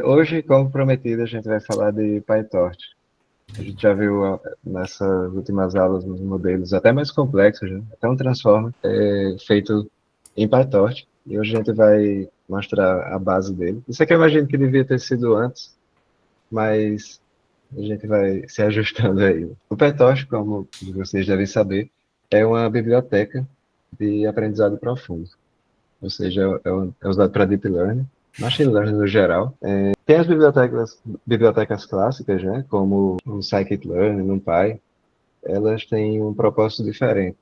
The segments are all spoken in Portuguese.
Hoje, como prometido, a gente vai falar de PyTorch. A gente já viu nessas últimas aulas uns modelos até mais complexos, né? Até um Transformer feito em PyTorch. E hoje a gente vai mostrar a base dele. Isso aqui eu imagino que devia ter sido antes, mas a gente vai se ajustando aí. O PyTorch, como vocês devem saber, é uma biblioteca de aprendizado profundo. Ou seja, é usado para Deep Learning, Machine Learning no geral. Tem as bibliotecas clássicas, né, como o Scikit-learn, NumPy, elas têm um propósito diferente.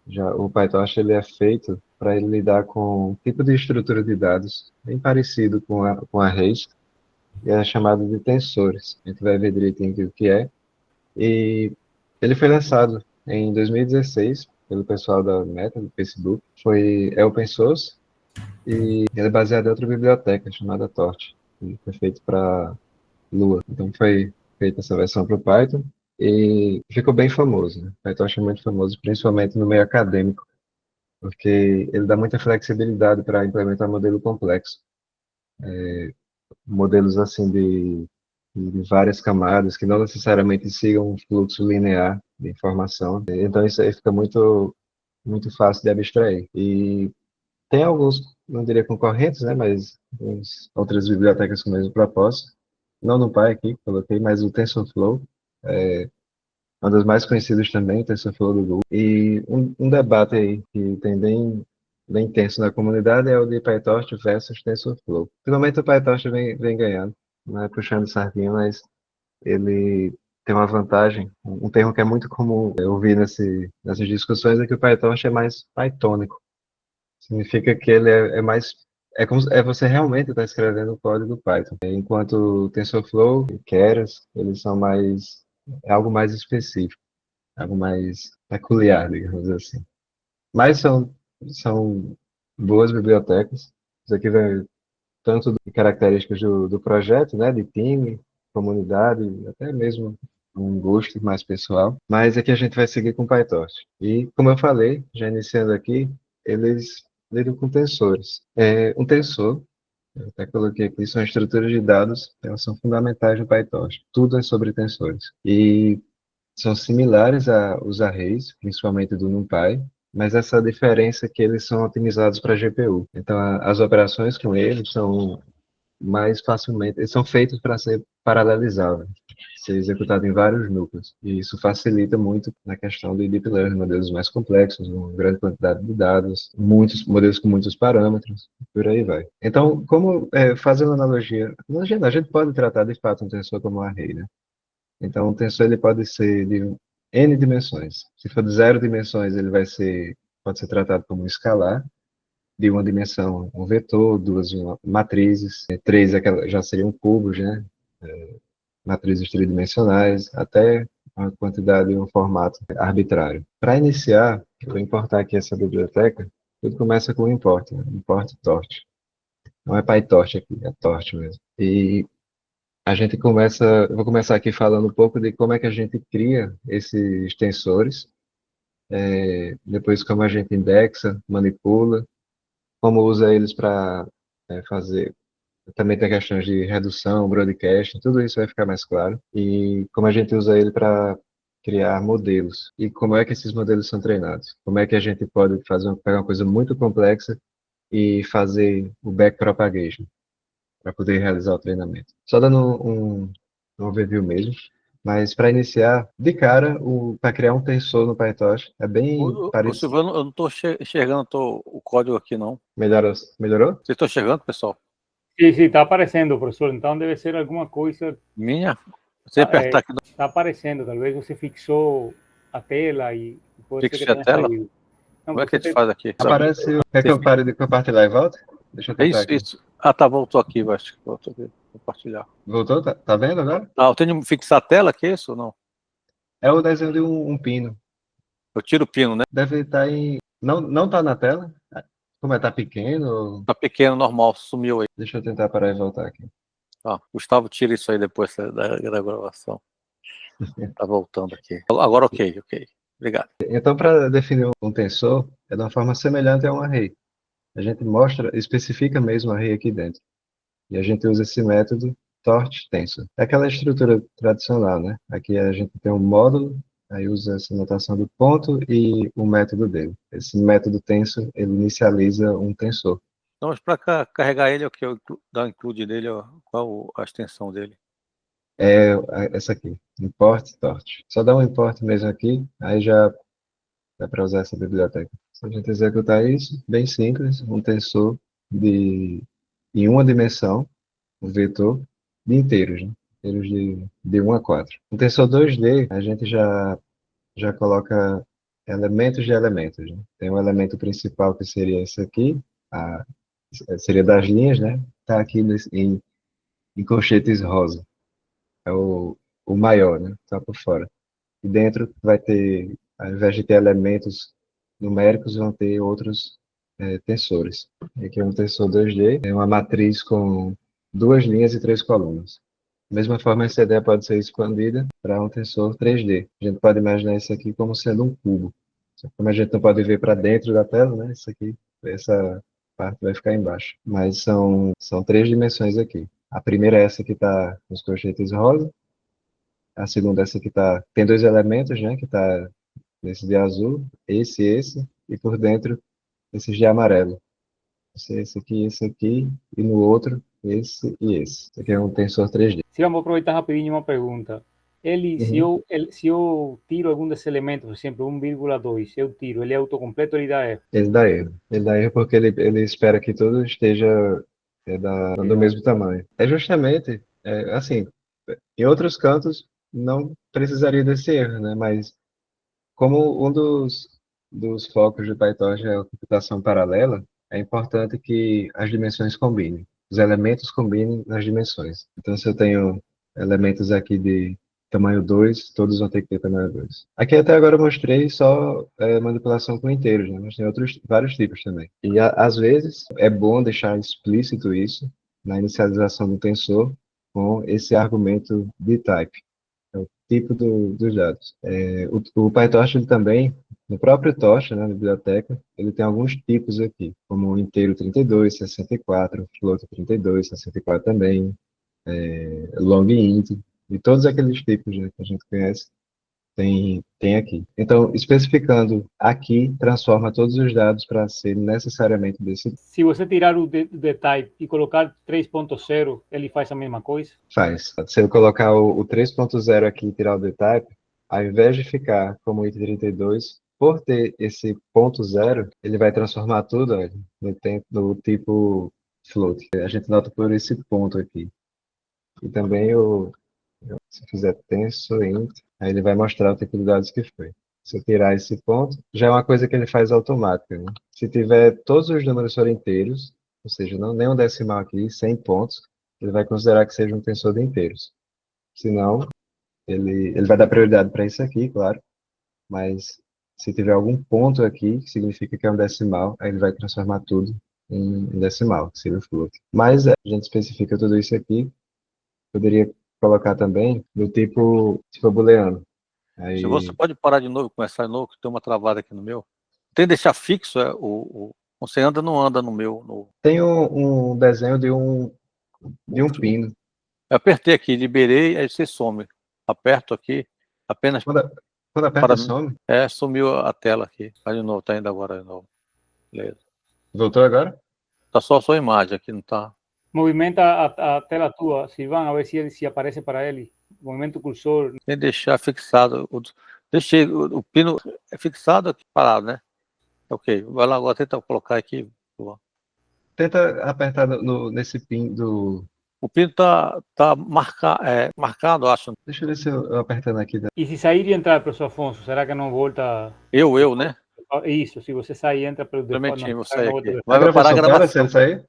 Já o PyTorch ele é feito para ele lidar com um tipo de estrutura de dados bem parecido com arrays, e é chamado de tensores. A gente vai ver direitinho o que é. E ele foi lançado em 2016 pelo pessoal da Meta, do Facebook. É open source e ele é baseado em outra biblioteca chamada Torch, que foi feito para Lua. Então foi feita essa versão para o Python e ficou bem famoso, né? PyTorch é muito famoso, principalmente no meio acadêmico, porque ele dá muita flexibilidade para implementar modelo complexo. Modelos assim de várias camadas, que não necessariamente sigam um fluxo linear de informação. Então isso aí fica muito fácil de abstrair. E tem alguns, não diria concorrentes, né, mas outras bibliotecas com o mesmo propósito. Não no Py aqui, coloquei, mas o TensorFlow, uma das mais conhecidas também, o TensorFlow do Google. E um debate aí que tem bem intenso na comunidade é o de PyTorch versus TensorFlow. Finalmente o PyTorch vem ganhando, não é puxando sardinha, mas ele tem uma vantagem. Um termo que é muito comum eu ouvir nessas discussões é que o PyTorch é mais pythônico. Significa que ele é mais. É você realmente está escrevendo o código Python. Enquanto o TensorFlow e Keras, eles são mais. É algo mais específico, algo mais peculiar, digamos assim. Mas são boas bibliotecas. Isso aqui vai tanto de características do projeto, né, de time, comunidade, até mesmo um gosto mais pessoal. Mas aqui a gente vai seguir com PyTorch. E, como eu falei, já iniciando aqui, eles lidam com tensores. Um tensor, eu até coloquei aqui, são estruturas de dados, elas são fundamentais no PyTorch. Tudo é sobre tensores. E são similares aos arrays, principalmente do NumPy, mas essa diferença é que eles são otimizados para GPU. Então, as operações com eles são mais facilmente, eles são feitos para ser paralelizáveis, ser executado em vários núcleos. E isso facilita muito na questão do Deep Learning, modelos mais complexos, uma grande quantidade de dados, muitos modelos com muitos parâmetros, por aí vai. Então, fazendo analogia, não, a gente pode tratar de fato um tensor como um array, né? Então, o tensor ele pode ser de n dimensões. Se for de zero dimensões, pode ser tratado como um escalar. De uma dimensão, um vetor, duas matrizes, três já seriam cubos, né? Matrizes tridimensionais, até uma quantidade e um formato arbitrário. Para iniciar, eu vou importar aqui essa biblioteca. Tudo começa com o import, né? Import torch. Não é PyTorch aqui, é torch mesmo. E eu vou começar aqui falando um pouco de como é que a gente cria esses tensores, depois como a gente indexa, manipula, como usa eles para fazer. Também tem questões de redução, broadcast, tudo isso vai ficar mais claro. E como a gente usa ele para criar modelos. E como é que esses modelos são treinados. Como é que a gente pode pegar uma coisa muito complexa e fazer o backpropagation para poder realizar o treinamento. Só dando um overview mesmo. Mas para iniciar, de cara, para criar um tensor no PyTorch é bem Ô, parecido. Silvano, eu não estou enxergando o código aqui, não. Melhorou? Vocês estão enxergando, pessoal? Sim, sim, está aparecendo, professor. Então deve ser alguma coisa. Minha? Você apertar aqui. Está aparecendo. Talvez você fixou a tela e pode ser que Fixei a tenha tela? saído. Não, Como é que a gente faz aqui? Aparece. Quer que eu pare de compartilhar e volte? Deixa eu É tentar isso, aqui. isso. Ah, tá, voltou aqui, acho que voltou aqui. Compartilhar. Voltou? Tá vendo agora? Ah, eu tenho que fixar a tela, que é isso ou não? É o desenho de um pino. Eu tiro o pino, né? Deve estar em. Não tá na tela? Como tá pequeno? Tá pequeno, normal, sumiu aí. Deixa eu tentar parar e voltar aqui. Ah, Gustavo, tira isso aí depois da gravação. Tá voltando aqui. Agora ok. Obrigado. Então, para definir um tensor, é de uma forma semelhante a um array. A gente especifica mesmo o array aqui dentro. E a gente usa esse método torte tensor. É aquela estrutura tradicional, né? Aqui a gente tem um módulo, aí usa essa notação do ponto e o método dele. Esse método tensor, ele inicializa um tensor. Então, mas para carregar ele, dar o include dele, qual a extensão dele? É essa aqui, import torte. Só dá um import mesmo aqui, aí já dá para usar essa biblioteca. Se a gente executar isso, bem simples, um tensor em uma dimensão, um vetor de inteiros, né? Inteiros de 1 a 4. No tensor 2D, a gente já coloca elementos de elementos, né? Tem um elemento principal que seria esse aqui, a, seria das linhas, né? Está aqui em colchetes rosa. É o maior, né? Está por fora. E dentro vai ter, ao invés de ter elementos numéricos, vão ter outros tensores. Aqui é um tensor 2D, é uma matriz com 2 linhas e 3 colunas. Da mesma forma, essa ideia pode ser expandida para um tensor 3D. A gente pode imaginar isso aqui como sendo um cubo. Como a gente não pode ver para dentro da tela, né? Isso aqui, essa parte vai ficar embaixo. Mas são 3 dimensões aqui. A primeira é essa que está nos colchetes rosa. A segunda é essa que tem 2 elementos, né? Que está nesse de azul, esse, e por dentro esses de amarelo. Esse aqui, e no outro, esse e esse. Esse aqui é um tensor 3D. Se vamos aproveitar rapidinho uma pergunta. Se eu tiro algum desses elementos, por exemplo, 1,2, eu tiro, ele é autocompleto ou ele dá erro? Ele dá erro. Ele dá erro porque ele espera que tudo esteja do mesmo tamanho. É justamente, assim, em outros cantos não precisaria desse erro, né? Mas como um dos focos do PyTorch é a computação paralela, é importante que as dimensões combinem. Os elementos combinem nas dimensões. Então, se eu tenho elementos aqui de tamanho 2, todos vão ter que ter tamanho 2. Aqui até agora eu mostrei só manipulação com inteiros, né? Mas tem vários tipos também. E às vezes é bom deixar explícito isso na inicialização do tensor com esse argumento de type. É o tipo dos dados. O PyTorch ele também, no próprio Torch, né, na biblioteca, ele tem alguns tipos aqui, como o inteiro 32, 64, float 32, 64 também, long int, e todos aqueles tipos, né, que a gente conhece, tem aqui. Então, especificando aqui, transforma todos os dados para ser necessariamente desse. Se você tirar o de type e colocar 3.0, ele faz a mesma coisa? Faz. Se eu colocar o 3.0 aqui e tirar o the type, ao invés de ficar como item 32, por ter esse ponto zero, ele vai transformar tudo olha, no tipo float. A gente nota por esse ponto aqui. E também se fizer tensor int, aí ele vai mostrar o tipo de dados que foi. Se eu tirar esse ponto, já é uma coisa que ele faz automática. Né? Se tiver todos os números forem inteiros, ou seja, não nenhum decimal aqui, 100 pontos, ele vai considerar que seja um tensor de inteiros. Se não, ele vai dar prioridade para isso aqui, claro, mas se tiver algum ponto aqui, que significa que é um decimal, aí ele vai transformar tudo em decimal, que seria o float. Mas a gente especifica tudo isso aqui, poderia colocar também do tipo booleano. Se você pode parar de novo, começar de novo, que tem uma travada aqui no meu. Tem que deixar fixo, você anda não anda no meu. Tem um desenho de um pino. Eu apertei aqui, liberei, aí você some. Aperto aqui, apenas. Quando aperta, some? Sumiu a tela aqui. Vai de novo, tá indo agora de novo. Beleza. Voltou agora? Tá só a sua imagem aqui, não tá? Movimenta a tela tua, Silvan, a ver se aparece para ele. Movimento o cursor. Tem que deixar fixado. Deixei o pino fixado aqui, parado, né? Ok, vai lá agora, tenta colocar aqui. Tenta apertar nesse pin do... O pino tá marcado, acho. Deixa eu ver se eu apertando aqui. E se sair e entrar, professor Afonso, será que não volta? Eu, né? Isso, se você sair e entra pelo default. Vou sair aqui. Vai parar a gravação. Se ele sair?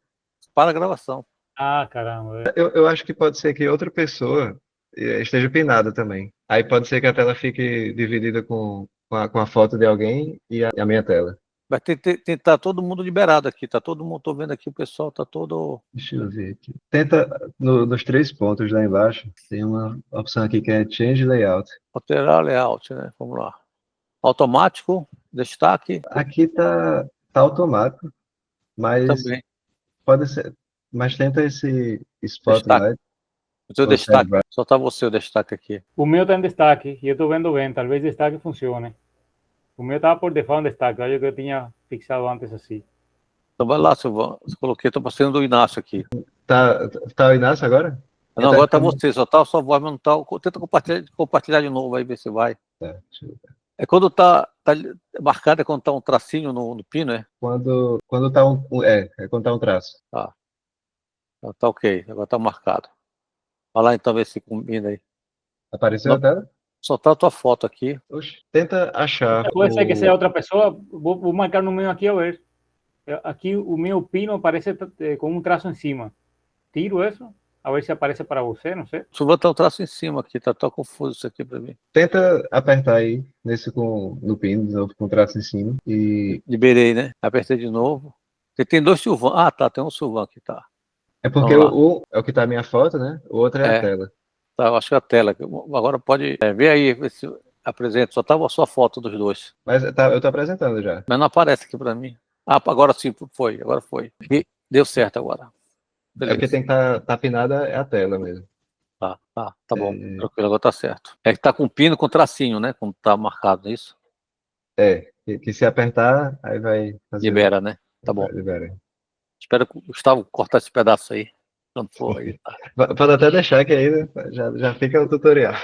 Para a gravação. Ah, caramba. Eu acho que pode ser que outra pessoa esteja pinada também. Aí pode ser que a tela fique dividida com a foto de alguém e a minha tela. Vai tentar todo mundo liberado aqui, tá todo mundo, tô vendo aqui, o pessoal tá todo... Deixa eu ver aqui. Tenta, nos 3 pontos lá embaixo, tem uma opção aqui que é Change Layout. Alterar layout, né? Vamos lá. Automático, destaque. Aqui tá automático, mas também. pode ser, mas tenta esse Spotlight. O seu destaque, só tá você o destaque aqui. O meu está em destaque e eu estou vendo bem, talvez destaque funcione. O meu estava por default em destaque, eu acho que eu tinha fixado antes assim. Então vai lá, Silvão. Eu coloquei, tô passando do Inácio aqui. Tá o Inácio agora? Não, agora tá você, só tá a sua voz, mas não tá. Tenta compartilhar de novo aí, ver se vai. Tá, deixa eu ver. É quando tá marcado, é quando tá um tracinho no pino, é? Quando tá quando tá um traço. Tá. Então, tá ok, agora tá marcado. Vai lá então ver se combina aí. Apareceu a tela? Só tá a tua foto aqui. Oxe, tenta achar. Pode ser que seja outra pessoa, vou marcar no meu aqui a ver. Aqui o meu pino aparece com um traço em cima. Tiro isso, a ver se aparece para você, não sei. Só botar o traço em cima aqui, tá confuso isso aqui pra mim. Tenta apertar aí, no pino, de novo, com o traço em cima. E liberei, né? Apertei de novo. Porque tem 2 Silvão. Ah, tá, tem um Silvão aqui, tá. é porque é o que tá a minha foto, né? O outro é a tela. Tá, eu acho que é a tela. Agora pode ver aí, ver se apresenta. Só tava a sua foto dos dois. Mas eu tô apresentando já. Mas não aparece aqui pra mim. Ah, agora sim, foi. Agora foi. E deu certo agora. Beleza. É porque tem que tá pinada é a tela mesmo. Tá bom. Tranquilo, agora tá certo. É que tá com pino com tracinho, né? Como tá marcado isso. Que se apertar, aí vai fazer. Libera, né? Tá bom. Libera. Espero que o Gustavo cortar esse pedaço aí. Quando for aí, tá. Pode até deixar que aí né, já fica o tutorial.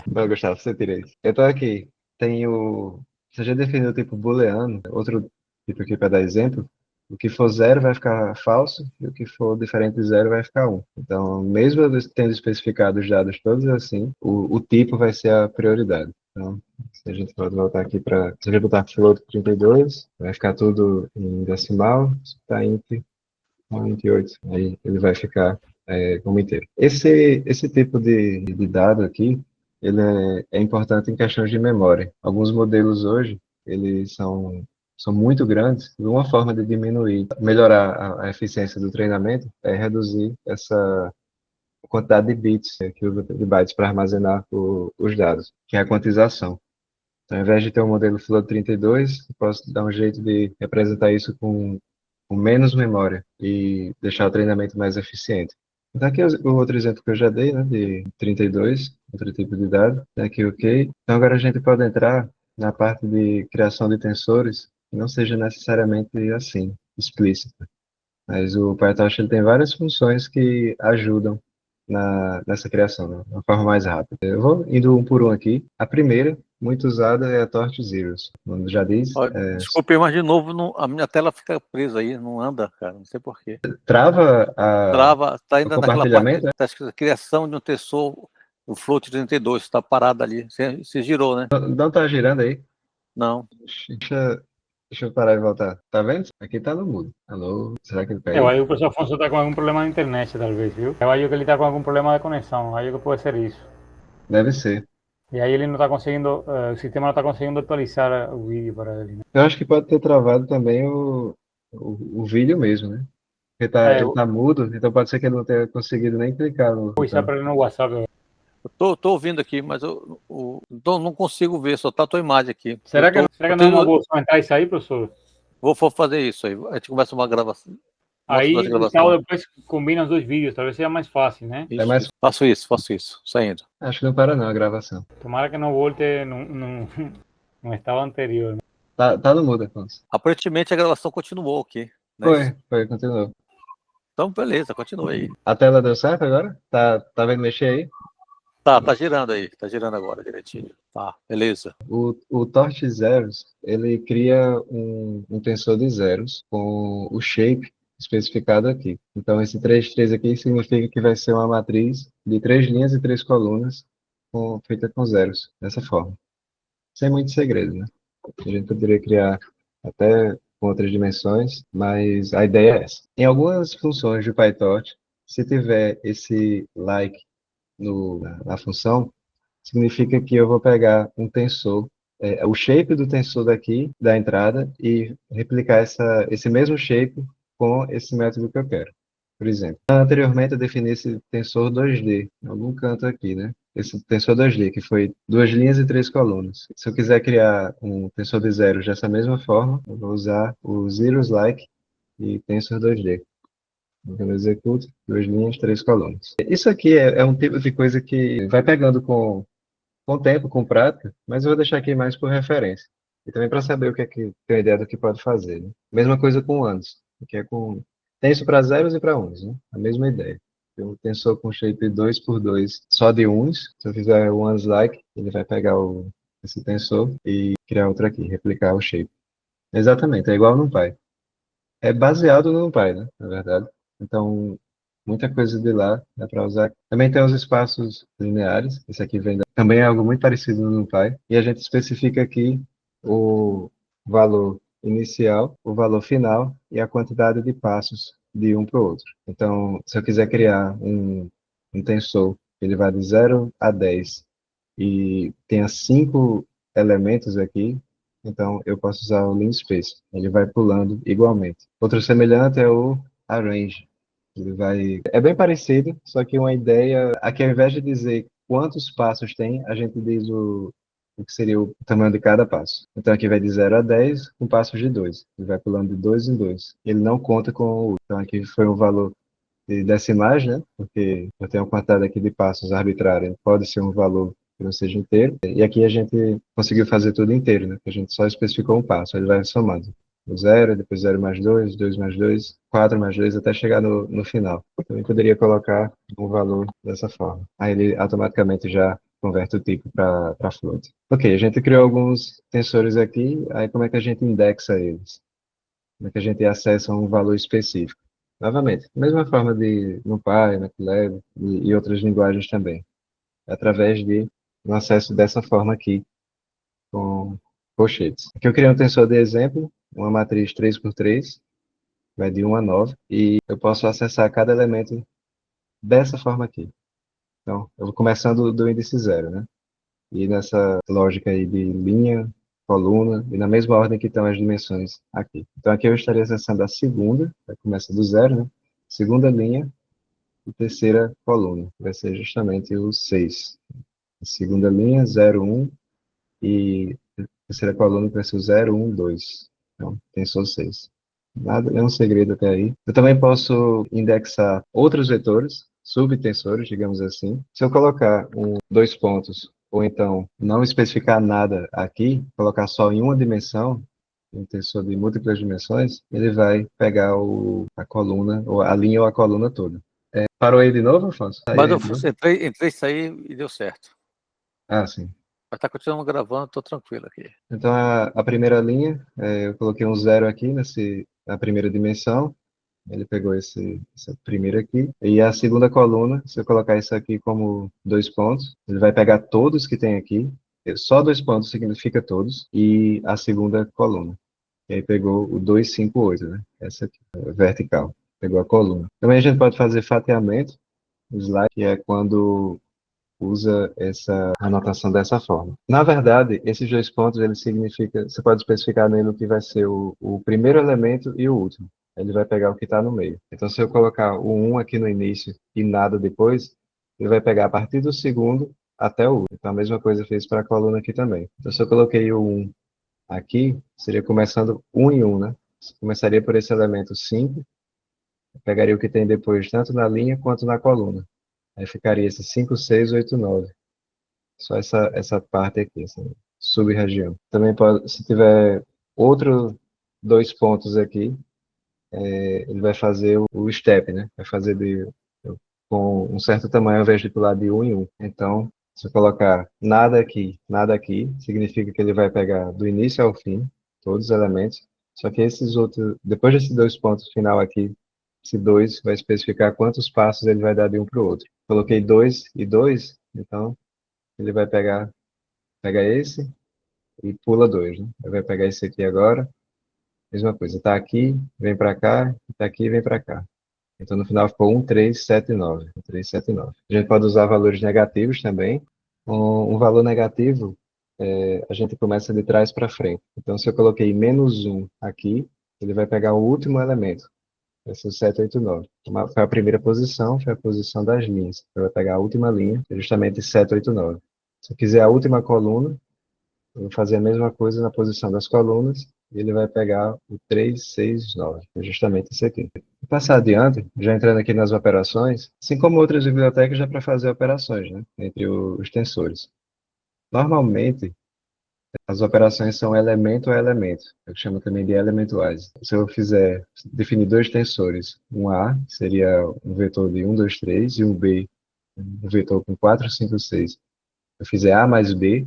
Vai, Gustavo, você tira isso. Eu tô aqui. Você já definiu o tipo booleano, outro tipo aqui para dar exemplo. O que for 0 vai ficar falso e o que for diferente de 0 vai ficar 1. Então, mesmo eu tendo especificado os dados todos assim, o tipo vai ser a prioridade. Então, se a gente pode voltar aqui para... Se a gente botar float 32, vai ficar tudo em decimal. Se está int 28, aí ele vai ficar como inteiro. Esse tipo de dado aqui, ele é importante em questões de memória. Alguns modelos hoje, eles são muito grandes, e uma forma de melhorar a eficiência do treinamento é reduzir essa quantidade de bits, de bytes para armazenar os dados, que é a quantização. Então, ao invés de ter um modelo float 32, eu posso dar um jeito de representar isso com menos memória e deixar o treinamento mais eficiente. Então, aqui é o outro exemplo que eu já dei, né, de 32, outro tipo de dado, tá aqui ok. Então, agora a gente pode entrar na parte de criação de tensores, que não seja necessariamente assim, explícita. Mas o PyTorch ele tem várias funções que ajudam nessa criação, né, de uma forma mais rápida. Eu vou indo um por um aqui. A primeira, muito usada, é a Torch Zeros. Como já diz. Desculpe, mas de novo, a minha tela fica presa aí, não anda, cara, não sei porquê. Trava tá ainda naquela parte, tá escrito criação de um tensor, o float 32, tá parado ali. Você girou, né? Não tá girando aí? Não. Deixa eu parar e voltar. Tá vendo? Aqui tá no mudo. Alô? Será que ele pega? Eu acho que o professor Afonso está com algum problema na internet, talvez, viu? Eu acho que ele está com algum problema de conexão. Eu acho que pode ser isso. Deve ser. E aí ele não está conseguindo, o sistema não está conseguindo atualizar o vídeo para ele. Né? Eu acho que pode ter travado também o vídeo mesmo, né? Porque ele tá mudo, então pode ser que ele não tenha conseguido nem clicar no. Vou deixar para ele no WhatsApp. Eu tô ouvindo aqui, mas eu não consigo ver, só tá a tua imagem aqui. Será que não é uma boa só entrar e sair, professor? Vou fazer isso aí. A gente começa uma gravação. Aí o tal depois combina os dois vídeos, talvez seja mais fácil, né? Isso. Faço isso, saindo. Acho que não para não a gravação. Tomara que não volte no estado anterior. Né? Tá no mudo, Afonso. Aparentemente a gravação continuou aqui. Né? Foi, continuou. Então, beleza, continua aí. A tela deu certo agora? Tá vendo mexer aí? Tá girando aí, tá girando agora direitinho. Tá, beleza. O Torch Zeros, ele cria um tensor de zeros com o shape especificado aqui. Então, esse 3 aqui significa que vai ser uma matriz de 3 linhas e 3 colunas feita com zeros, dessa forma. Sem muito segredo, né? A gente poderia criar até com outras dimensões, mas a ideia é essa. Em algumas funções do PyTorch, se tiver esse like na função, significa que eu vou pegar um tensor, o shape do tensor daqui, da entrada, e replicar esse mesmo shape com esse método que eu quero. Por exemplo, anteriormente eu defini esse tensor 2D, em algum canto aqui, né? Esse tensor 2D, que foi 2 linhas e 3 colunas. Se eu quiser criar um tensor de zeros dessa mesma forma, eu vou usar o ZerosLike e tensor 2D. Então, eu executo 2 linhas, 3 colunas. Isso aqui é um tipo de coisa que vai pegando com o tempo, com prática, mas eu vou deixar aqui mais por referência. E também para saber o que é que tem ideia do que pode fazer, né? Mesma coisa com anos, que é com tem isso para zeros e para uns, né? A mesma ideia. Eu tensor com shape 2 por 2 só de uns. Se eu fizer o ones like, ele vai pegar esse tensor e criar outro aqui, replicar o shape. Exatamente, é igual no NumPy. É baseado no NumPy, né? Na verdade. Então, muita coisa de lá dá para usar. Também tem os espaços lineares. Esse aqui também é algo muito parecido no NumPy. E a gente especifica aqui o valor inicial, o valor final e a quantidade de passos de um para o outro. Então, se eu quiser criar um tensor, ele vai de 0 a 10 e tenha 5 elementos aqui, então eu posso usar o linspace. Ele vai pulando igualmente. Outro semelhante é o arrange. É bem parecido, só que uma ideia, aqui ao invés de dizer quantos passos tem, a gente diz o que seria o tamanho de cada passo. Então aqui vai de 0 a 10 com passos de 2. Ele vai pulando de 2 em 2. Ele não conta com o. Então aqui foi um valor de decimais, né? Porque eu tenho uma quantidade aqui de passos arbitrária, pode ser um valor que não seja inteiro. E aqui a gente conseguiu fazer tudo inteiro, né? Porque a gente só especificou um passo, ele vai somando. O 0, depois 0 mais 2, 2 mais 2, 4 mais 2, até chegar no final. Eu também poderia colocar um valor dessa forma. Aí ele automaticamente já converte o tipo para float. Ok, a gente criou alguns tensores aqui, aí como é que a gente indexa eles? Como é que a gente acessa um valor específico? Novamente, mesma forma de NumPy, MATLAB e outras linguagens também. Através de um acesso dessa forma aqui, com colchetes. Aqui eu criei um tensor de exemplo, uma matriz 3 por 3, vai de 1 a 9, e eu posso acessar cada elemento dessa forma aqui. Então, eu vou começando do índice 0, né? E nessa lógica aí de linha, coluna, e na mesma ordem que estão as dimensões aqui. Então aqui eu estaria acessando a segunda, que começa do 0, né? Segunda linha e terceira coluna, que vai ser justamente o 6. Segunda linha, 0, 1, e terceira coluna que vai ser o 0, 1, 2. Então, tem só 6. Nada, é um segredo até aí. Eu também posso indexar outros vetores, subtensores, digamos assim. Se eu colocar dois pontos, ou então não especificar nada aqui, colocar só em uma dimensão, um tensor de múltiplas dimensões, ele vai pegar a coluna, ou a linha ou a coluna toda. Parou aí de novo, Afonso? Saiu Mas aí eu de novo? entrei, saí e deu certo. Ah, sim. Mas tá continuando gravando, tô tranquilo aqui. Então, a primeira linha, eu coloquei um 0 aqui na primeira dimensão. Ele pegou essa primeira aqui. E a segunda coluna, se eu colocar isso aqui como 2 pontos, ele vai pegar todos que tem aqui. Só 2 pontos significa todos. E a segunda coluna. E aí pegou o 2, 5, 8, né? Essa aqui, vertical. Pegou a coluna. Também a gente pode fazer fatiamento, slide, que é quando usa essa anotação dessa forma. Na verdade, esses 2 pontos, ele significa, você pode especificar nele o que vai ser o primeiro elemento e o último. Ele vai pegar o que está no meio. Então, se eu colocar o 1 aqui no início e nada depois, ele vai pegar a partir do segundo até o último. Então, a mesma coisa eu fiz para a coluna aqui também. Então, se eu coloquei o 1 aqui, seria começando 1 em 1, né? Começaria por esse elemento 5, pegaria o que tem depois, tanto na linha quanto na coluna. Aí ficaria esse 5, 6, 8, 9. Só essa parte aqui, essa sub-região. Também pode, se tiver outro 2 pontos aqui, ele vai fazer o step, né? Vai fazer com um certo tamanho ao invés de pular de 1 em 1. Então, se eu colocar nada aqui, significa que ele vai pegar do início ao fim, todos os elementos, só que esses outros, depois desses 2 pontos final aqui, esse 2 vai especificar quantos passos ele vai dar de um para o outro. Coloquei 2 e 2, então ele vai pega esse e pula 2, né? Ele vai pegar esse aqui agora, mesma coisa, tá aqui, vem para cá, tá aqui, vem para cá. Então no final ficou 1, 3, 7, 9. 1, 3, 7, 9. A gente pode usar valores negativos também. Um valor negativo, a gente começa de trás para frente. Então se eu coloquei menos 1 aqui, ele vai pegar o último elemento. Vai ser o 7, 8, 9. Foi a primeira posição, foi a posição das linhas. Ele vai pegar a última linha, justamente 7, 8, 9. Se eu quiser a última coluna, eu vou fazer a mesma coisa na posição das colunas, e ele vai pegar o 369, que é justamente isso aqui. Vou passar adiante, já entrando aqui nas operações, assim como outras bibliotecas, já para fazer operações, né, entre os tensores. Normalmente, as operações são elemento a elemento, eu chamo também de elementuais. Se eu definir dois tensores, um A, que seria um vetor de 1, 2, 3, e um B, um vetor com 4, 5, 6. Eu fizer A mais B,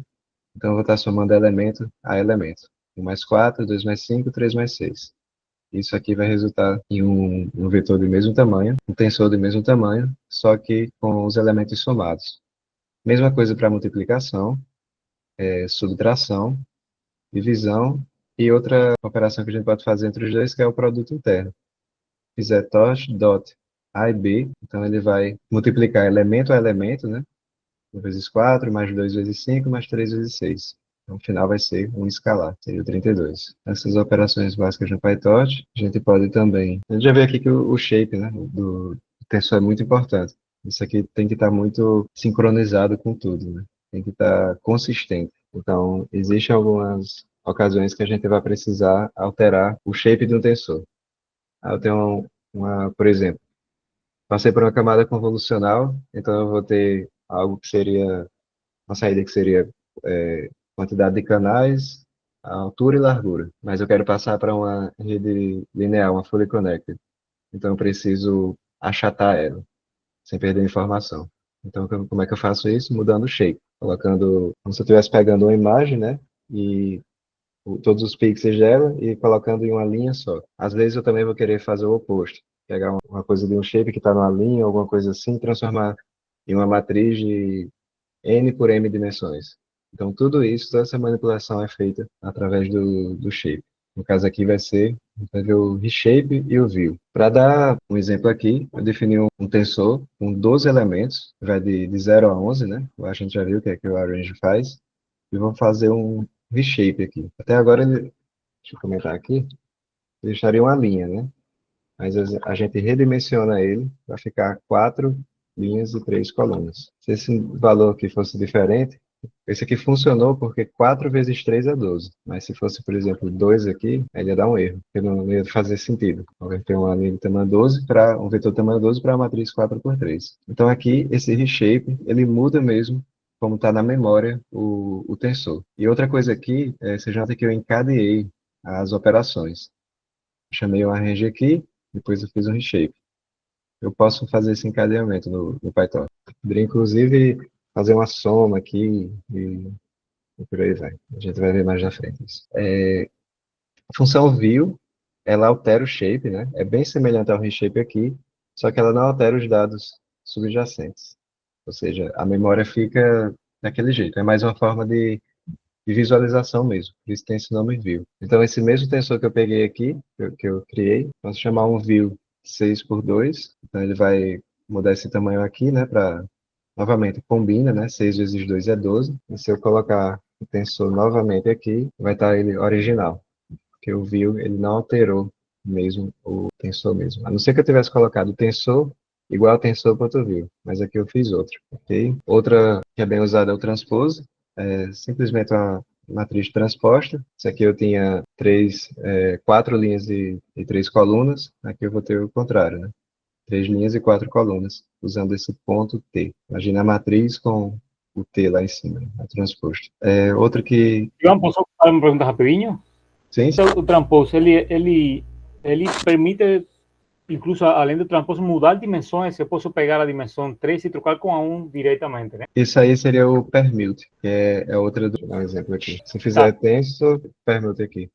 então eu vou estar somando elemento a elemento. 1 mais 4, 2 mais 5, 3 mais 6. Isso aqui vai resultar em um vetor do mesmo tamanho, um tensor do mesmo tamanho, só que com os elementos somados. Mesma coisa para multiplicação, subtração, divisão e outra operação que a gente pode fazer entre os dois, que é o produto interno. Se fizer TOS, dot A e B, então ele vai multiplicar elemento a elemento, né? 1 vezes 4, mais 2 vezes 5, mais 3 vezes 6. Então, no final vai ser um escalar, seria o 32. Essas operações básicas no PyTorch, a gente pode também... A gente já vê aqui que o shape, né, do tensor é muito importante. Isso aqui tem que estar muito sincronizado com tudo, né? Tem que estar consistente. Então, existem algumas ocasiões que a gente vai precisar alterar o shape de um tensor. Eu tenho por exemplo, passei por uma camada convolucional, então eu vou ter algo que seria, uma saída que seria quantidade de canais, a altura e largura. Mas eu quero passar para uma rede linear, uma fully connected. Então eu preciso achatar ela, sem perder informação. Então como é que eu faço isso? Mudando o shape, colocando, como se eu estivesse pegando uma imagem, né? E todos os pixels dela e colocando em uma linha só. Às vezes eu também vou querer fazer o oposto, pegar uma coisa de um shape que está numa linha, alguma coisa assim, transformar em uma matriz de n por m dimensões. Então tudo isso, toda essa manipulação é feita através do shape. No caso aqui vai ver o reshape e o view. Para dar um exemplo aqui, eu defini um tensor com 12 elementos, vai de 0 a 11, né? A gente já viu o que é que o arrange faz. E vou fazer um reshape aqui. Até agora, deixa eu comentar aqui, ele estaria uma linha, né? Mas a gente redimensiona ele para ficar 4 linhas e 3 colunas. Se esse valor aqui fosse diferente, esse aqui funcionou porque 4 vezes 3 é 12. Mas se fosse, por exemplo, 2 aqui, aí ia dar um erro, porque não ia fazer sentido. Alguém tem uma linha de tamanho 12 para um vetor de tamanho 12 para uma matriz 4 por 3. Então aqui, esse reshape, ele muda mesmo como está na memória o tensor. E outra coisa aqui, você já nota que eu encadeei as operações. Chamei um arrange aqui, depois eu fiz um reshape. Eu posso fazer esse encadeamento no Python. Poderia, inclusive, fazer uma soma aqui e por aí vai. A gente vai ver mais na frente isso. A função view, ela altera o shape, né? É bem semelhante ao reshape aqui, só que ela não altera os dados subjacentes. Ou seja, a memória fica daquele jeito. É mais uma forma de visualização mesmo. Por isso tem esse nome view. Então, esse mesmo tensor que eu peguei aqui, que eu criei, posso chamar um view 6 por 2. Então, ele vai mudar esse tamanho aqui, né? Novamente, combina, né? 6 vezes 2 é 12. E se eu colocar o tensor novamente aqui, vai estar ele original. Porque o view, ele não alterou mesmo o tensor mesmo. A não ser que eu tivesse colocado o tensor igual tensor.view, mas aqui eu fiz outro, ok? Outra que é bem usada é o transpose, simplesmente uma matriz transposta. Isso aqui eu tinha 4 linhas e 3 colunas, aqui eu vou ter o contrário, né? 3 linhas e 4 colunas, usando esse ponto T. Imagina a matriz com o T lá em cima, né? A transposto. Outra que... Iván, ¿posso fazer uma pergunta rapidinho? Sim. Então, o transpose, ele permite, incluso além do transpose, mudar dimensões. Eu posso pegar a dimensão 3 e trocar com a 1 diretamente, né? Isso aí seria o permute, que é outra do... Vou dar um exemplo aqui. Se fizer tensor, permute aqui.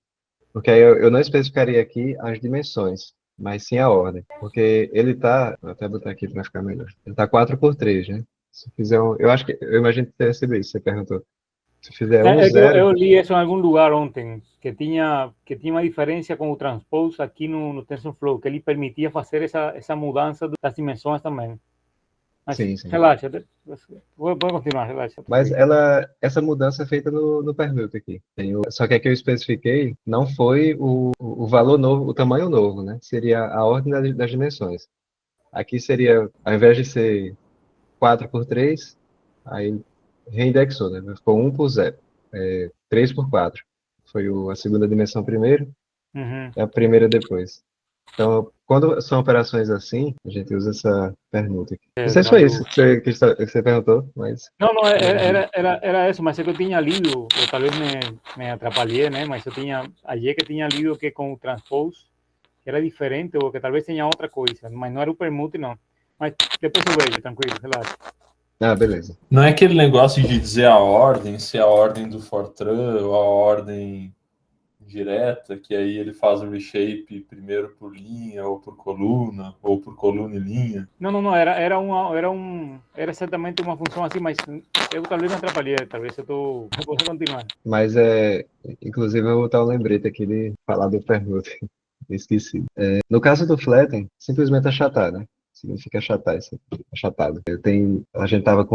Porque aí eu não especificaria aqui as dimensões, mas sim a ordem. Porque ele tá, vou até botar aqui para ficar melhor. Ele tá 4 por 3, né? Se fizer eu imagino que você recebeu isso, você perguntou. Se fizer 0... Eu li isso em algum lugar ontem, que tinha uma diferença com o transpose aqui no TensorFlow, que ele permitia fazer essa mudança das dimensões também. Mas, sim. Relaxa, pode continuar, relaxa. Mas essa mudança é feita no permute aqui. Só que aqui eu especifiquei, não foi o valor novo, o tamanho novo, né? Seria a ordem das dimensões. Aqui seria, ao invés de ser 4 por 3, aí reindexou, né? Ficou 1 por 0, 3 por 4. Foi a segunda dimensão primeiro Uhum. e a primeira depois. Então, quando são operações assim, a gente usa essa permuta aqui. Não sei se foi isso Dado... que você perguntou, mas... Não, não, era isso, mas é que eu tinha lido, ou talvez me atrapalhei, né? Mas eu tinha, ayer que tinha lido que com o transpose era diferente, ou que talvez tenha outra coisa, mas não era o permute, não. Mas depois eu vejo, tranquilo, relaxa. Ah, beleza. Não é aquele negócio de dizer a ordem, se é a ordem do Fortran ou a ordem direta, que aí ele faz o reshape primeiro por linha, ou por coluna e linha. Não, era exatamente uma função assim, mas eu talvez me atrapalhei, talvez eu vou continuar. Mas, inclusive, eu vou botar um lembrete aqui de falar do permuta. Esqueci. No caso do flatten, simplesmente achatar, né? Significa achatar, isso aqui, achatado. A gente estava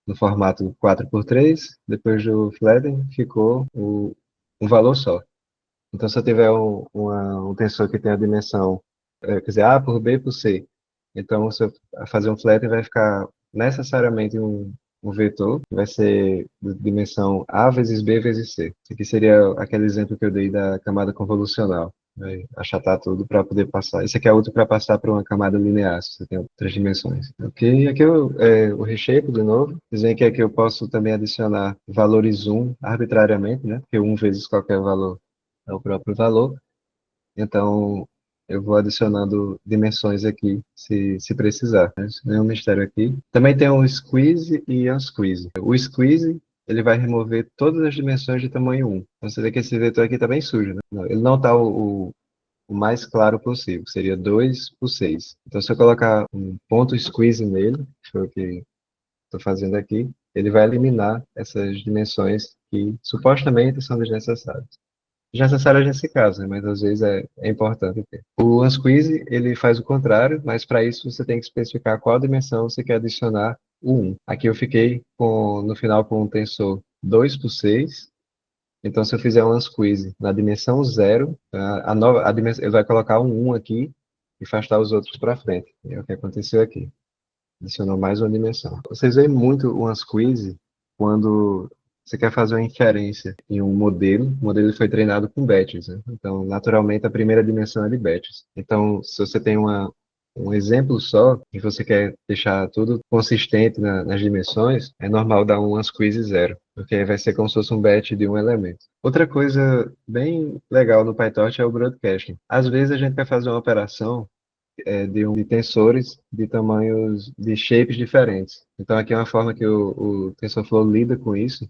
no formato 4x3, depois do flatten ficou um valor só. Então, se eu tiver um tensor que tem a dimensão, quer dizer, A por B por C, então, se eu fazer um flatten, vai ficar necessariamente um vetor, que vai ser de dimensão A vezes B vezes C. Isso aqui seria aquele exemplo que eu dei da camada convolucional. Vai achatar tudo para poder passar. Isso aqui é útil para passar para uma camada linear, se você tem outras dimensões. Ok, aqui o reshape, de novo. Dizem que aqui eu posso também adicionar valores 1 arbitrariamente, né? Porque 1 vezes qualquer valor é o próprio valor. Então, eu vou adicionando dimensões aqui, se precisar, né? Isso não é um mistério aqui. Também tem o squeeze e unsqueeze. O squeeze, ele vai remover todas as dimensões de tamanho 1. Então, você vê que esse vetor aqui está bem sujo, né? Ele não está o mais claro possível, seria 2 por 6. Então, se eu colocar um ponto squeeze nele, que foi o que estou fazendo aqui, ele vai eliminar essas dimensões que supostamente são desnecessárias. Desnecessárias nesse caso, né? Mas às vezes é importante ter. O unsqueeze, ele faz o contrário, mas para isso você tem que especificar qual dimensão você quer adicionar o 1. Aqui eu fiquei no final com um tensor 2 por 6. Então, se eu fizer um unsqueeze na dimensão 0, ele vai colocar um 1 aqui e afastar os outros para frente. É o que aconteceu aqui. Adicionou mais uma dimensão. Vocês veem muito o unsqueeze quando você quer fazer uma inferência em um modelo. O modelo foi treinado com batches, né? Então, naturalmente, a primeira dimensão é de batches. Então, se você tem um exemplo só e você quer deixar tudo consistente nas dimensões, é normal dar um unsqueeze 0, porque aí vai ser como se fosse um batch de um elemento. Outra coisa bem legal no PyTorch é o broadcasting. Às vezes a gente quer fazer uma operação de tensores de tamanhos, de shapes diferentes. Então aqui é uma forma que o TensorFlow lida com isso,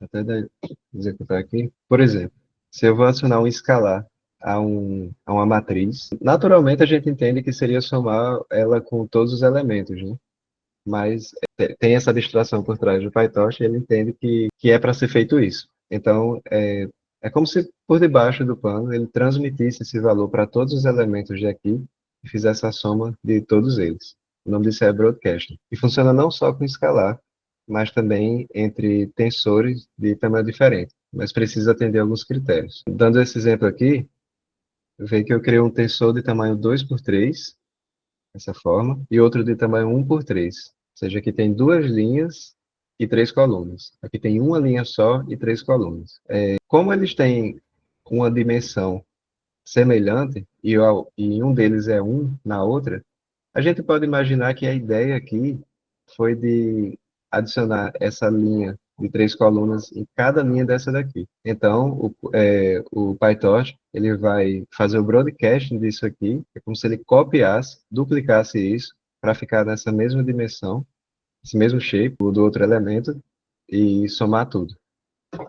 até executar aqui. Por exemplo, se eu vou adicionar um escalar a uma matriz, naturalmente a gente entende que seria somar ela com todos os elementos, né? Mas tem essa abstração por trás do PyTorch, e ele entende que é para ser feito isso. Então, é como se por debaixo do pano ele transmitisse esse valor para todos os elementos de aqui e fizesse a soma de todos eles. O nome disso é broadcasting. E funciona não só com escalar, mas também entre tensores de tamanho diferente, mas precisa atender alguns critérios. Dando esse exemplo aqui, eu vejo que eu criei um tensor de tamanho 2 por 3, dessa forma, e outro de tamanho 1 por 3. Ou seja, aqui tem duas linhas e três colunas. Aqui tem uma linha só e três colunas. Como eles têm uma dimensão semelhante, e um deles é 1 na outra, a gente pode imaginar que a ideia aqui foi de adicionar essa linha de três colunas em cada linha dessa daqui. Então, o PyTorch, ele vai fazer o broadcasting disso aqui, é como se ele copiasse, duplicasse isso, para ficar nessa mesma dimensão, esse mesmo shape do outro elemento, e somar tudo.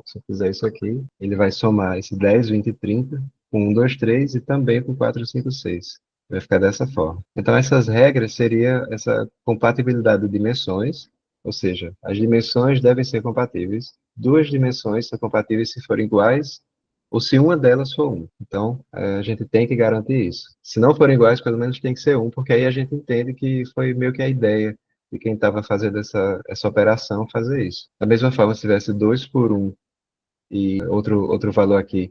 Se eu fizer isso aqui, ele vai somar esse 10, 20 e 30 com 1, 2, 3 e também com 4, 5, 6. Vai ficar dessa forma. Então, essas regras seria essa compatibilidade de dimensões, ou seja, as dimensões devem ser compatíveis. Duas dimensões são compatíveis se forem iguais ou se uma delas for 1. Então, a gente tem que garantir isso. Se não forem iguais, pelo menos tem que ser 1, porque aí a gente entende que foi meio que a ideia de quem estava fazendo essa operação fazer isso. Da mesma forma, se tivesse 2 por 1 e outro valor aqui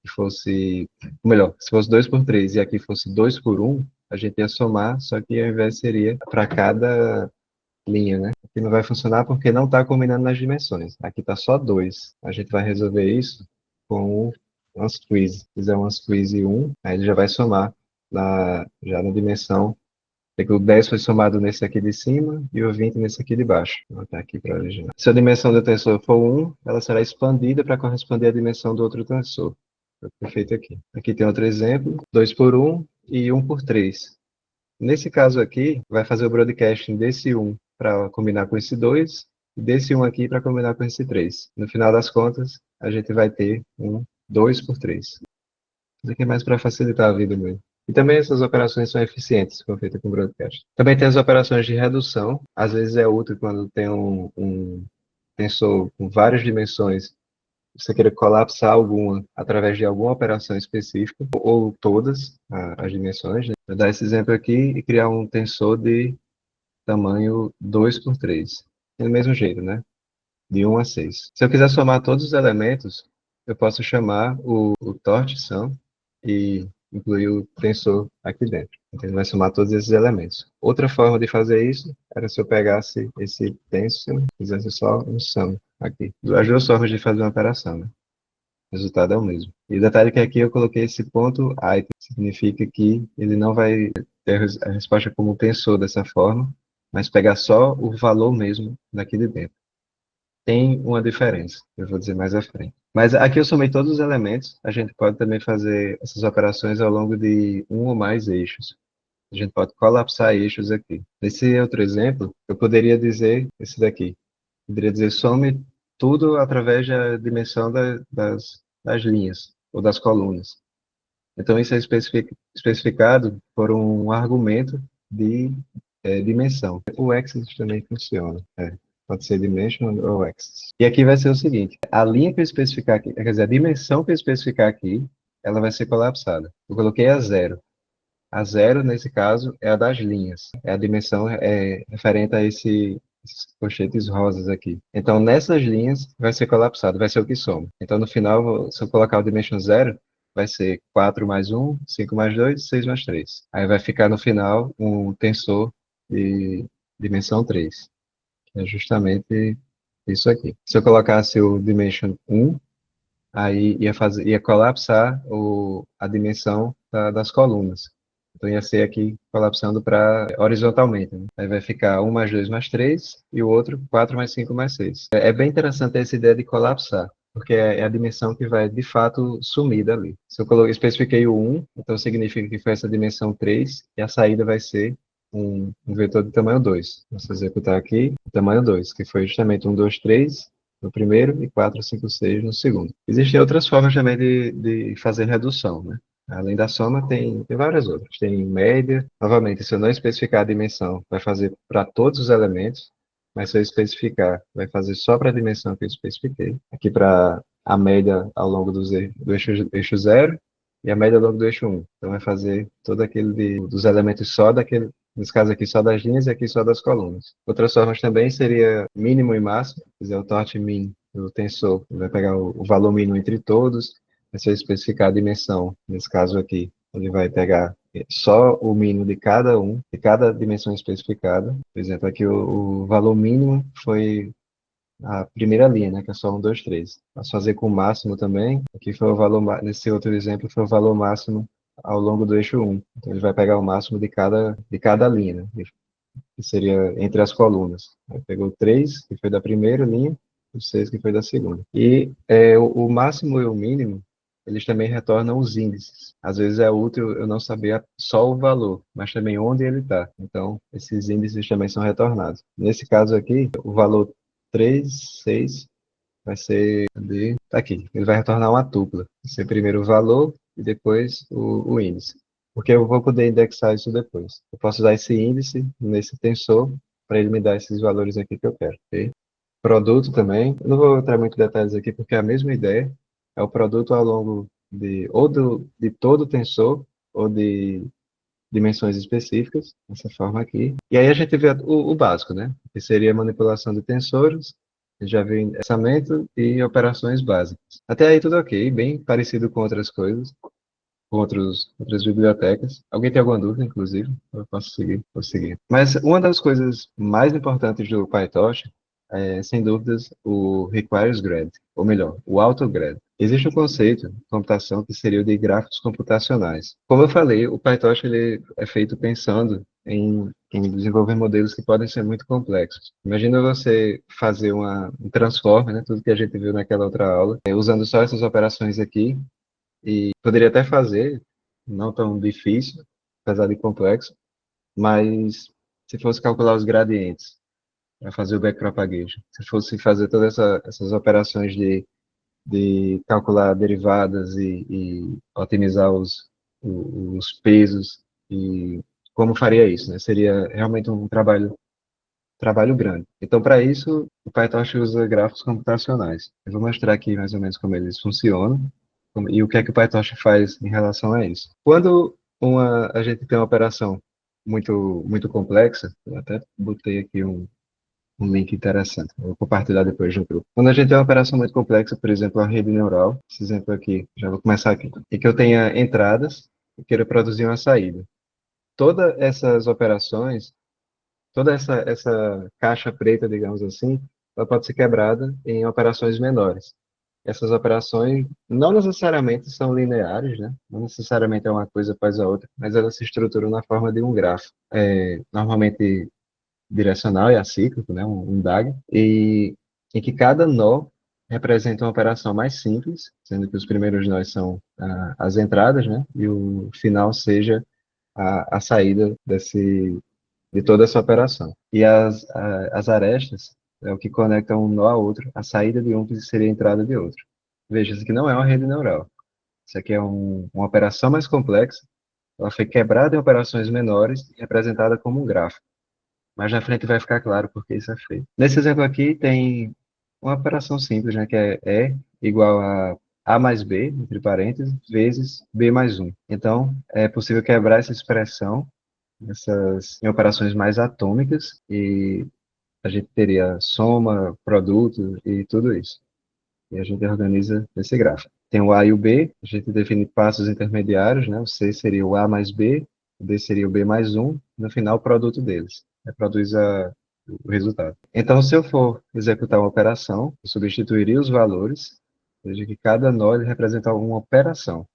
que fosse, ou melhor, se fosse 2 por 3 e aqui fosse 2 por 1, a gente ia somar, só que ao invés seria para cada linha, né? Aqui não vai funcionar porque não está combinando nas dimensões. Aqui está só 2. A gente vai resolver isso com um squeeze. Se fizer um squeeze 1, aí ele já vai somar já na dimensão. O 10 foi somado nesse aqui de cima e o 20 nesse aqui de baixo. Vou botar aqui para original. Se a dimensão do tensor for 1, ela será expandida para corresponder à dimensão do outro tensor. Foi feito aqui. Aqui tem outro exemplo, 2 por 1 e 1 por 3. Nesse caso aqui, vai fazer o broadcasting desse 1 para combinar com esse 2 e desse 1 aqui para combinar com esse 3. No final das contas, a gente vai ter um 2 por 3. Isso aqui é mais para facilitar a vida mesmo. E também essas operações são eficientes, quando feitas com broadcast. Também tem as operações de redução. Às vezes é útil quando tem um tensor com várias dimensões, você querer colapsar alguma através de alguma operação específica, ou todas as dimensões. Né? Vou dar esse exemplo aqui e criar um tensor de tamanho 2 por 3. Do mesmo jeito, né? De 1 a 6. Se eu quiser somar todos os elementos, eu posso chamar o torch_sum e incluir o tensor aqui dentro. Então, ele vai somar todos esses elementos. Outra forma de fazer isso era se eu pegasse esse tensor e fizesse só um sum aqui. As duas formas de fazer uma operação, né? O resultado é o mesmo. E o detalhe é que aqui eu coloquei esse ponto item, significa que ele não vai ter a resposta como tensor dessa forma, mas pegar só o valor mesmo daqui de dentro. Tem uma diferença, eu vou dizer mais à frente. Mas aqui eu somei todos os elementos, a gente pode também fazer essas operações ao longo de um ou mais eixos. A gente pode colapsar eixos aqui. Nesse outro exemplo, eu poderia dizer esse daqui. Eu poderia dizer some tudo através da dimensão das linhas ou das colunas. Então isso é especificado por um argumento de dimensão. O axis também funciona. Pode ser dimension ou axis. E aqui vai ser o seguinte, a linha que eu especificar aqui, quer dizer, a dimensão que eu especificar aqui, ela vai ser colapsada. Eu coloquei a 0. A 0, nesse caso, é a das linhas. É a dimensão referente a esses colchetes rosas aqui. Então, nessas linhas, vai ser colapsado, vai ser o que soma. Então, no final, se eu colocar o dimension 0, vai ser 4 mais 1, 5 mais 2, 6 mais 3. Aí vai ficar, no final, um tensor de dimensão 3. É justamente isso aqui. Se eu colocasse o dimension 1, aí ia colapsar a dimensão das colunas. Então ia ser aqui colapsando horizontalmente. Né? Aí vai ficar 1 mais 2 mais 3 e o outro 4 mais 5 mais 6. É bem interessante essa ideia de colapsar, porque é a dimensão que vai de fato sumir dali. Se eu especifiquei o 1, então significa que foi essa dimensão 3 e a saída vai ser um vetor de tamanho 2. Vamos executar aqui o tamanho 2, que foi justamente 1, 2, 3 no primeiro e 4, 5, 6 no segundo. Existem outras formas também de fazer redução, né? Além da soma, tem várias outras. Tem média. Novamente, se eu não especificar a dimensão, vai fazer para todos os elementos, mas se eu especificar, vai fazer só para a dimensão que eu especifiquei. Aqui para a média ao longo do eixo 0 e a média ao longo do eixo 1. Então vai fazer todo aquele dos elementos só daquele, nesse caso aqui só das linhas e aqui só das colunas. Outras formas também seria mínimo e máximo, quer dizer, o torch min do tensor, vai pegar o valor mínimo entre todos, vai ser especificar a dimensão, nesse caso aqui, ele vai pegar só o mínimo de cada dimensão especificada. Por exemplo, aqui o valor mínimo foi a primeira linha, né, que é só 1, 2, 3. Posso fazer com o máximo também. Aqui foi o valor, nesse outro exemplo, foi o valor máximo ao longo do eixo 1. Então ele vai pegar o máximo de cada linha, né, que seria entre as colunas. Aí pegou 3, que foi da primeira linha, o 6, que foi da segunda. E o máximo e o mínimo, eles também retornam os índices. Às vezes é útil eu não saber só o valor, mas também onde ele está. Então, esses índices também são retornados. Nesse caso aqui, o valor 3, 6 vai ser tá aqui. Ele vai retornar uma tupla. Vai ser primeiro o valor e depois o índice. Porque eu vou poder indexar isso depois. Eu posso usar esse índice nesse tensor para ele me dar esses valores aqui que eu quero. Okay? Produto também. Eu não vou entrar muito em detalhes aqui porque é a mesma ideia. É o produto ao longo de todo o tensor ou de dimensões específicas, dessa forma aqui. E aí a gente vê o básico, né? Que seria a manipulação de tensores, já vê indexamento e operações básicas. Até aí tudo ok, bem parecido com outras coisas, com outras bibliotecas. Alguém tem alguma dúvida, inclusive? Eu posso seguir. Mas uma das coisas mais importantes do PyTorch é, sem dúvidas, o requires grad, ou melhor, o auto grad. existe um conceito de computação que seria o de gráficos computacionais. Como eu falei, o PyTorch ele é feito pensando em desenvolver modelos que podem ser muito complexos. Imagina você fazer um transform, né, tudo que a gente viu naquela outra aula, usando só essas operações aqui, e poderia até fazer, não tão difícil, apesar de complexo, mas se fosse calcular os gradientes, para fazer o backpropagation, se fosse fazer todas essas operações de calcular derivadas e otimizar os pesos, e como faria isso, né? Seria realmente um trabalho grande. Então, para isso, o PyTorch usa gráficos computacionais. Eu vou mostrar aqui mais ou menos como eles funcionam e o que é que o PyTorch faz em relação a isso. Quando a gente tem uma operação muito complexa, eu até botei aqui um link interessante. Eu vou compartilhar depois no grupo. Quando a gente tem uma operação muito complexa, por exemplo, a rede neural, esse exemplo aqui, já vou começar aqui, e que eu tenha entradas e queira produzir uma saída. Todas essas operações, toda essa caixa preta, digamos assim, ela pode ser quebrada em operações menores. Essas operações não necessariamente são lineares, né? Não necessariamente é uma coisa após a outra, mas elas se estruturam na forma de um grafo. Normalmente direcional e acíclico, né, um DAG, e em que cada nó representa uma operação mais simples, sendo que os primeiros nós são as entradas, né, e o final seja a saída de toda essa operação. E as arestas é o que conecta um nó a outro, a saída de um que seria a entrada de outro. Veja, isso aqui não é uma rede neural. Isso aqui é uma operação mais complexa, ela foi quebrada em operações menores e representada como um gráfico. Mas na frente vai ficar claro porque isso é feito. Nesse exemplo aqui tem uma operação simples, né, que é E igual a mais B, entre parênteses, vezes B mais 1. Então, é possível quebrar essa expressão em operações mais atômicas e a gente teria soma, produto e tudo isso. E a gente organiza esse gráfico. Tem o A e o B, a gente define passos intermediários, né? O C seria o A mais B, o D seria o B mais 1, no final o produto deles. Reproduz o resultado. Então, se eu for executar uma operação, eu substituiria os valores, veja que cada nó ele representa uma operação.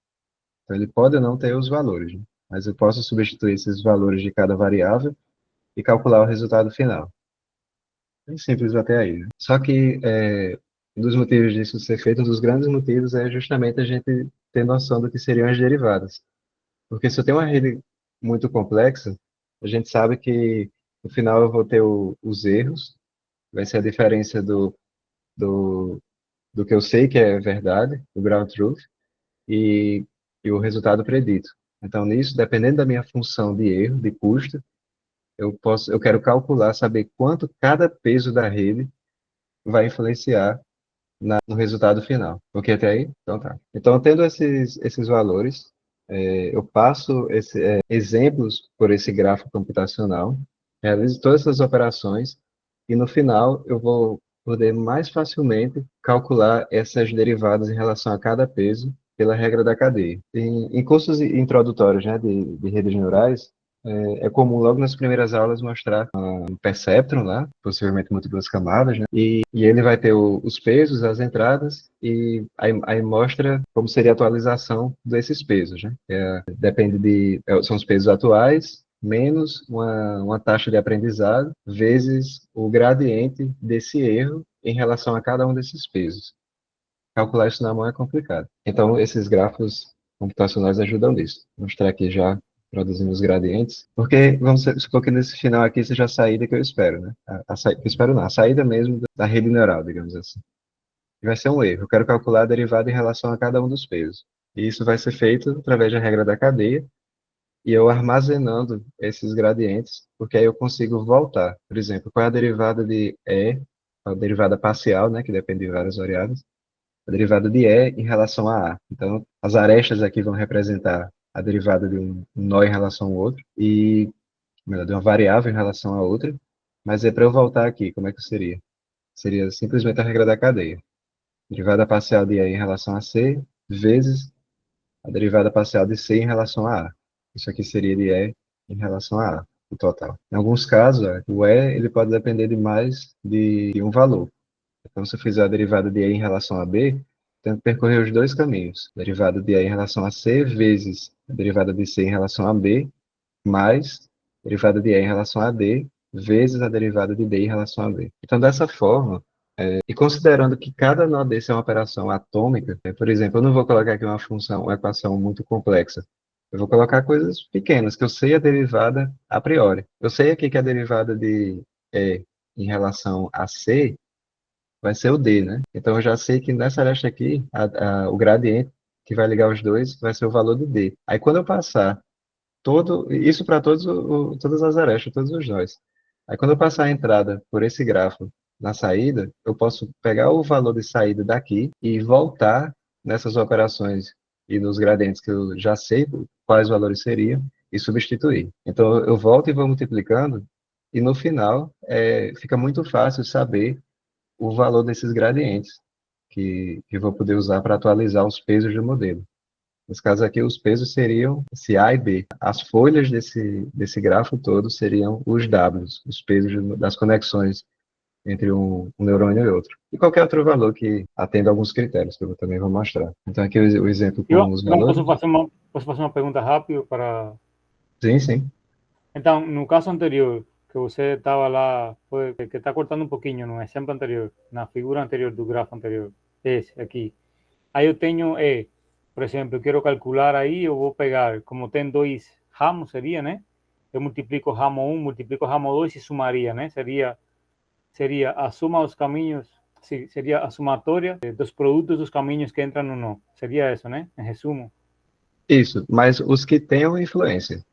Então, ele pode ou não ter os valores, né? Mas eu posso substituir esses valores de cada variável e calcular o resultado final. Bem simples até aí, né? Só que um dos motivos disso ser feito, um dos grandes motivos é justamente a gente ter noção do que seriam as derivadas. Porque se eu tenho uma rede muito complexa, a gente sabe que no final eu vou ter os erros, vai ser a diferença do, do que eu sei que é verdade, do ground truth, e, e o resultado predito. Então, nisso, dependendo da minha função de erro, de custo, eu quero calcular, saber quanto cada peso da rede vai influenciar no resultado final. Ok até aí? Então tá. Então, tendo esses valores, eu passo exemplos por esse gráfico computacional, realizo todas essas operações, e no final eu vou poder mais facilmente calcular essas derivadas em relação a cada peso pela regra da cadeia. Em cursos introdutórios, né, de redes neurais, é comum logo nas primeiras aulas mostrar um perceptron lá, possivelmente múltiplas camadas, né? E ele vai ter os pesos, as entradas, e aí mostra como seria a atualização desses pesos, né? São os pesos atuais, menos uma taxa de aprendizado, vezes o gradiente desse erro em relação a cada um desses pesos. Calcular isso na mão é complicado. Então, esses gráficos computacionais ajudam nisso. Vou mostrar aqui já produzindo os gradientes, porque vamos supor que nesse final aqui seja a saída que eu espero, né? Eu espero não, a saída mesmo da rede neural, digamos assim. E vai ser um erro. Eu quero calcular a derivada em relação a cada um dos pesos. E isso vai ser feito através da regra da cadeia, e eu armazenando esses gradientes, porque aí eu consigo voltar. Por exemplo, qual é a derivada de E, a derivada parcial, né, que depende de várias variáveis, a derivada de E em relação a A. Então, as arestas aqui vão representar a derivada de um nó em relação ao outro, e, melhor, de uma variável em relação a outra, mas para eu voltar aqui, como é que seria? Seria simplesmente a regra da cadeia. Derivada parcial de E em relação a C, vezes a derivada parcial de C em relação a A. Isso aqui seria de E em relação a A, o total. Em alguns casos, o E ele pode depender de mais de um valor. Então, se eu fizer a derivada de E em relação a B, tenho que percorrer os dois caminhos. A derivada de A em relação a C vezes a derivada de C em relação a B, mais a derivada de E em relação a D, vezes a derivada de D em relação a B. Então, dessa forma, e considerando que cada nó desse é uma operação atômica, por exemplo, eu não vou colocar aqui uma equação muito complexa. Eu vou colocar coisas pequenas, que eu sei a derivada a priori. Eu sei aqui que a derivada de E em relação a C vai ser o D, né? Então, eu já sei que nessa aresta aqui, o gradiente que vai ligar os dois vai ser o valor de D. Aí, quando eu passar isso para todas as arestas, todos os nós. Aí, quando eu passar a entrada por esse grafo na saída, eu posso pegar o valor de saída daqui e voltar nessas operações e nos gradientes que eu já sei quais valores seriam e substituir. Então, eu volto e vou multiplicando e no final fica muito fácil saber o valor desses gradientes que eu vou poder usar para atualizar os pesos do modelo. Nesse caso aqui, os pesos seriam esse A e B. As folhas desse grafo todo seriam os Ws, os pesos das conexões entre um neurônio e outro. E qualquer outro valor que atenda a alguns critérios, que eu também vou mostrar. Então, aqui o exemplo com os valores. Posso fazer uma pergunta rápida para... Sim, sim. Então, no caso anterior, que você estava lá, que está cortando um pouquinho no exemplo anterior, na figura anterior do grafo anterior, esse aqui. Aí eu tenho por exemplo, eu quero calcular aí, eu vou pegar, como tem dois ramos, seria, né? Eu multiplico ramo 1, multiplico ramo 2 e sumaria, né? Seria a soma dos caminhos, seria a somatória dos produtos dos caminhos que entram no nó. Seria isso, né? Em resumo. Isso, mas os que tenham influência.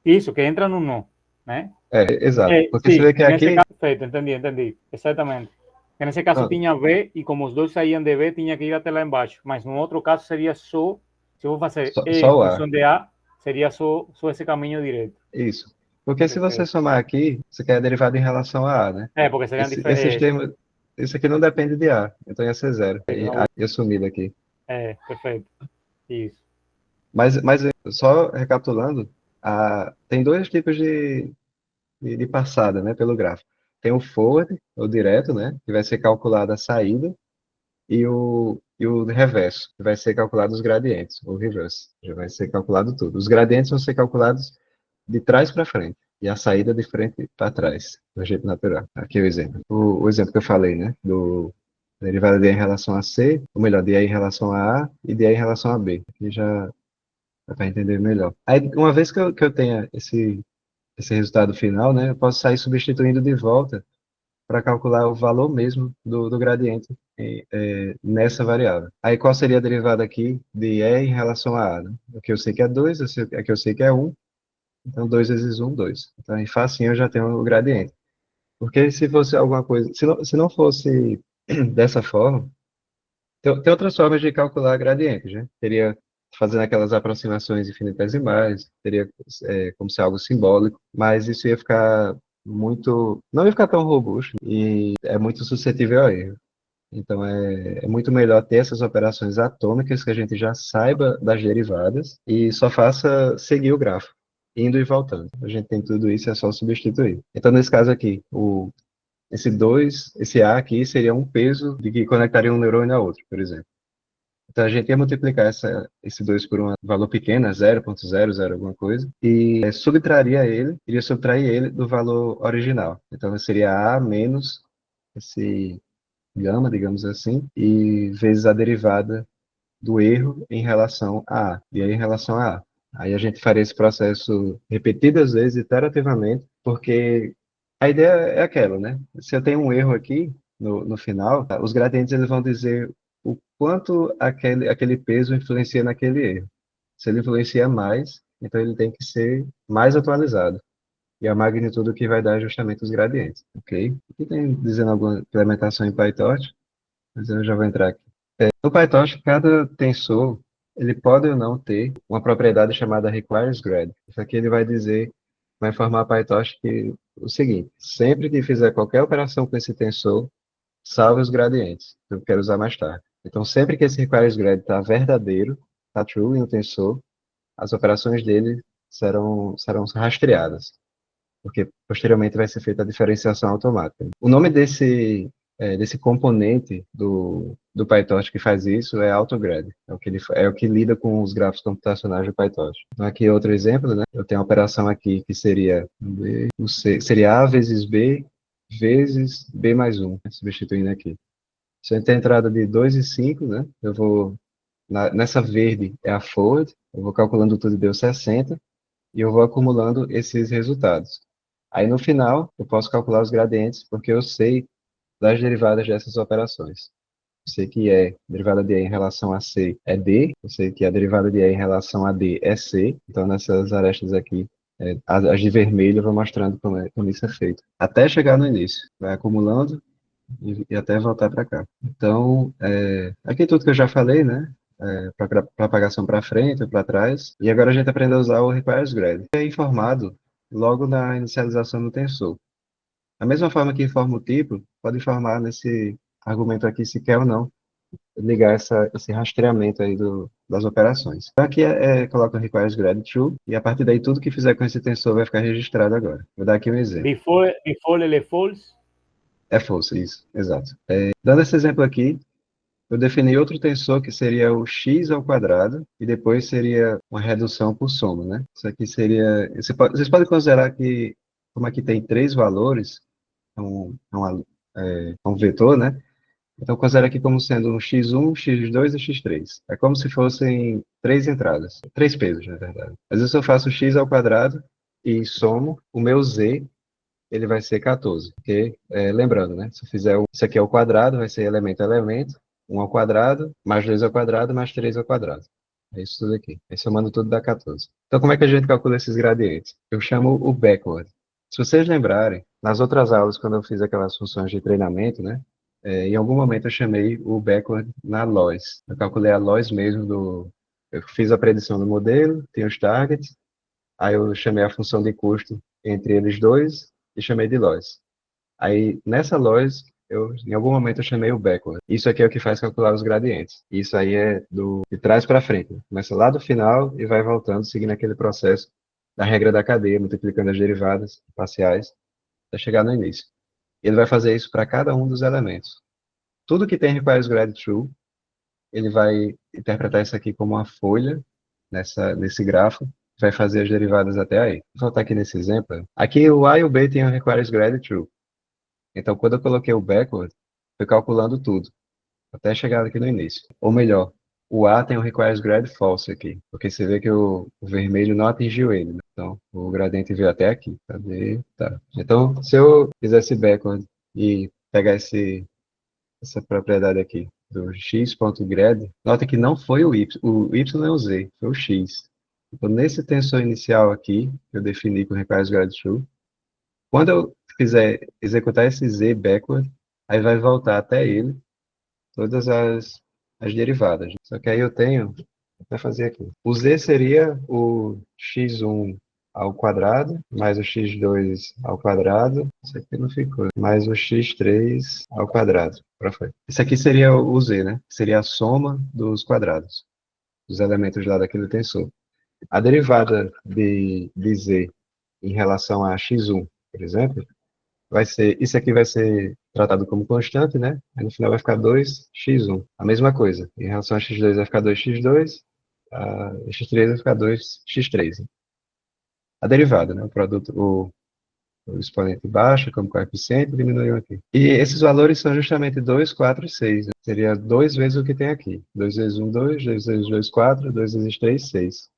Isso, que entram no nó, né? Exato. Porque Sim, você vê que nesse aqui... caso, perfeito, entendi. Exatamente. Nesse caso tinha B e como os dois saíam de B, tinha que ir até lá embaixo. Mas no outro caso seria só, se eu vou fazer E em só o A. função de A, seria só esse caminho direto. Isso. Porque se você somar aqui, você quer a derivada em relação a A, né? Porque seriam Esses diferentes. termos, isso aqui não depende de A, então ia ser zero. Aí ia sumir daqui. Perfeito. Isso. Mas só recapitulando, tem dois tipos de passada, né, pelo gráfico. Tem o forward, o direto, né, que vai ser calculado a saída, e o reverso, que vai ser calculado os gradientes, o reverse, já vai ser calculado tudo. Os gradientes vão ser calculados de trás para frente, e a saída de frente para trás, do jeito natural. Aqui é o exemplo. O exemplo que eu falei, né, do derivada de A em relação a C, ou melhor, de A em relação a A e de A em relação a B. Aqui já dá para entender melhor. Aí, uma vez que eu tenha esse resultado final, né, eu posso sair substituindo de volta para calcular o valor mesmo do gradiente nessa variável. Aí, qual seria a derivada aqui de E em relação a A? Né? Aqui eu sei que é 2, aqui eu sei que é 1, então 2 vezes 1, 2. Então, aí, facinho eu já tenho o gradiente. Porque se fosse alguma coisa, se não fosse dessa forma, tem outras formas de calcular gradientes, né? Teria fazendo aquelas aproximações infinitesimais, teria como ser algo simbólico, mas isso ia ficar não ia ficar tão robusto e é muito suscetível a erro. Então é muito melhor ter essas operações atômicas que a gente já saiba das derivadas e só faça seguir o grafo, indo e voltando. A gente tem tudo isso, é só substituir. Então nesse caso aqui, esse A aqui seria um peso de que conectaria um neurônio a outro, por exemplo. Então, a gente ia multiplicar esse 2 por um valor pequeno, 0,00 alguma coisa, e iria subtrair ele do valor original. Então, seria A menos esse gama, digamos assim, e vezes a derivada do erro em relação a A. E aí, em relação a A. Aí a gente faria esse processo repetidas vezes, iterativamente, porque a ideia é aquela, né? Se eu tenho um erro aqui, no final, os gradientes eles vão dizer o quanto aquele peso influencia naquele erro. Se ele influencia mais, então ele tem que ser mais atualizado. E a magnitude que vai dar é justamente os gradientes, ok? Aqui tem dizendo alguma implementação em PyTorch, mas eu já vou entrar aqui. No PyTorch, cada tensor ele pode ou não ter uma propriedade chamada requires grad. Isso aqui ele vai informar a PyTorch que o seguinte: sempre que fizer qualquer operação com esse tensor, salve os gradientes, que eu quero usar mais tarde. Então, sempre que esse requires grad está verdadeiro, está true em um tensor, as operações dele serão dessas, porque posteriormente vai ser feita a diferenciação automática. O nome desse componente do PyTorch que faz isso é AutoGrad. É o que lida com os grafos computacionais do PyTorch. Então, aqui outro exemplo, né? Eu tenho a operação aqui que seria seria A vezes B mais 1, né? Substituindo aqui. Se eu ter entrada de 2 e 5, né? Eu vou, nessa verde é a forward, eu vou calculando tudo e deu 60, e eu vou acumulando esses resultados. Aí no final, eu posso calcular os gradientes, porque eu sei das derivadas dessas operações. Eu sei que derivada de E em relação a C é D, eu sei que a derivada de E em relação a D é C, então nessas arestas aqui, as de vermelho eu vou mostrando como isso é feito. Até chegar no início, vai acumulando e até voltar para cá. Então, aqui tudo que eu já falei, né? Propagação para frente ou para trás. E agora a gente aprende a usar o requires grad. É informado logo na inicialização do tensor. Da mesma forma que informa o tipo, pode informar nesse argumento aqui se quer ou não ligar esse rastreamento aí das operações. Então aqui coloca o requires grad true, e a partir daí tudo que fizer com esse tensor vai ficar registrado agora. Vou dar aqui um exemplo. Before ele é false? É false, isso, exato. Dando esse exemplo aqui, eu defini outro tensor que seria o x ao quadrado, e depois seria uma redução por soma, né? Isso aqui seria... Vocês podem considerar que, como aqui tem 3 valores, é um vetor, né? Então, considera aqui como sendo um x1, x2 e x3. É como se fossem 3 entradas, 3 pesos, na verdade. Às vezes eu faço x ao quadrado e somo, o meu z, ele vai ser 14. Porque, lembrando, né? Se eu fizer isso aqui ao quadrado, vai ser elemento a elemento, 1 ao quadrado, mais 2 ao quadrado, mais 3 ao quadrado. É isso tudo aqui. Aí somando tudo dá 14. Então, como é que a gente calcula esses gradientes? Eu chamo o backward. Se vocês lembrarem, nas outras aulas, quando eu fiz aquelas funções de treinamento, né? Em algum momento eu chamei o backward na loss. Eu calculei a loss mesmo Eu fiz a predição do modelo, tem os targets, aí eu chamei a função de custo entre eles dois e chamei de loss. Aí, nessa loss, em algum momento eu chamei o backward. Isso aqui é o que faz calcular os gradientes. Isso aí é de trás para frente. Começa lá do final e vai voltando, seguindo aquele processo da regra da cadeia, multiplicando as derivadas parciais, até chegar no início. Ele vai fazer isso para cada um dos elementos. Tudo que tem requires grad true, ele vai interpretar isso aqui como uma folha, nesse grafo, vai fazer as derivadas até aí. Vou voltar aqui nesse exemplo. Aqui o A e o B tem o requires grad true. Então, quando eu coloquei o backward, foi calculando tudo, até chegar aqui no início. Ou melhor, o A tem o requires grad false aqui, porque você vê que o vermelho não atingiu ele, né? Então, o gradiente veio até aqui. Cadê? Tá. Então, se eu fizesse backward e pegar essa propriedade aqui, do x.grad, nota que não foi o y é o z, foi o x. Então, nesse tensor inicial aqui, que eu defini com requires grad true, quando eu quiser executar esse z backward, aí vai voltar até ele todas as derivadas. Só que aí eu tenho, vou fazer aqui. O z seria o x1 ao quadrado, mais o x2 ao quadrado, isso aqui não ficou, mais o x3 ao quadrado. Isso aqui seria o z, né? Seria a soma dos quadrados, dos elementos lá daquele tensor. A derivada de z em relação a x1, por exemplo, isso aqui vai ser tratado como constante, né? Aí no final vai ficar 2x1. A mesma coisa. Em relação a x2 vai ficar 2x2, a x3 vai ficar 2x3. A derivada, né? O exponente baixo, como coeficiente, diminuiu aqui. E esses valores são justamente 2, 4 e 6. Né? Seria 2 vezes o que tem aqui. 2 vezes 1, 2, 2 vezes 2, 4, 2 vezes 3, 6.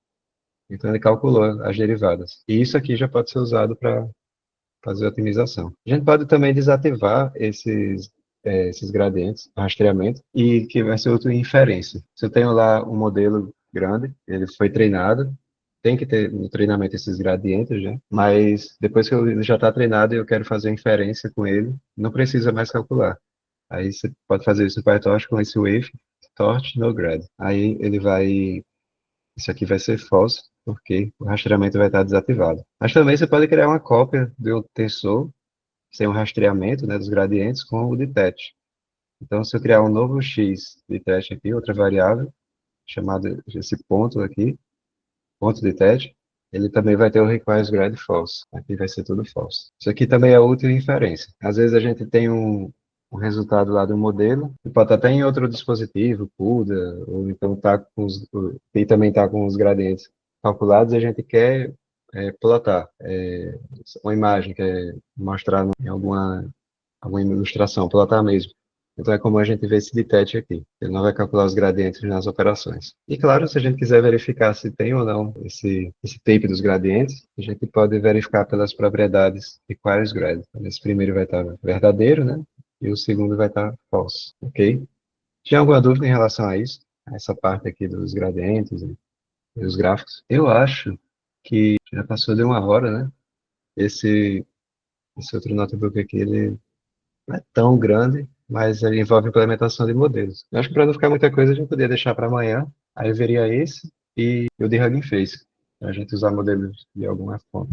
Então ele calculou as derivadas. E isso aqui já pode ser usado para fazer a otimização. A gente pode também desativar esses gradientes, rastreamento, e que vai ser útil em inferência. Se eu tenho lá um modelo grande, ele foi treinado, tem que ter no treinamento esses gradientes, né? Mas depois que ele já está treinado e eu quero fazer inferência com ele, não precisa mais calcular. Aí você pode fazer isso no PyTorch com esse wave, torch no grad. Aí isso aqui vai ser false, porque o rastreamento vai estar desativado. Mas também você pode criar uma cópia do tensor, sem o rastreamento, né, dos gradientes, com o detach. Então, se eu criar um novo x detach aqui, outra variável, chamado esse ponto aqui, ponto detach, ele também vai ter o requires grad false. Aqui vai ser tudo false. Isso aqui também é útil em inferência. Às vezes a gente tem um um resultado lá do modelo, e pode estar até em outro dispositivo, CUDA, ou então e também está com os gradientes calculados, e a gente quer plotar uma imagem, quer mostrar em alguma ilustração, plotar mesmo. Então é como a gente vê esse detach aqui. Ele não vai calcular os gradientes nas operações. E claro, se a gente quiser verificar se tem ou não esse tape dos gradientes, a gente pode verificar pelas propriedades de query grad. Então, esse primeiro vai estar verdadeiro, né? E o segundo vai estar false, ok? Tinha alguma dúvida em relação a isso? A essa parte aqui dos gradientes e os gráficos? Eu acho que já passou de 1 hora, né? Esse outro notebook aqui, ele não é tão grande, mas ele envolve implementação de modelos. Eu acho que para não ficar muita coisa, a gente poderia deixar para amanhã. Aí eu veria esse e o de Hugging Face, para a gente usar modelos de alguma fonte.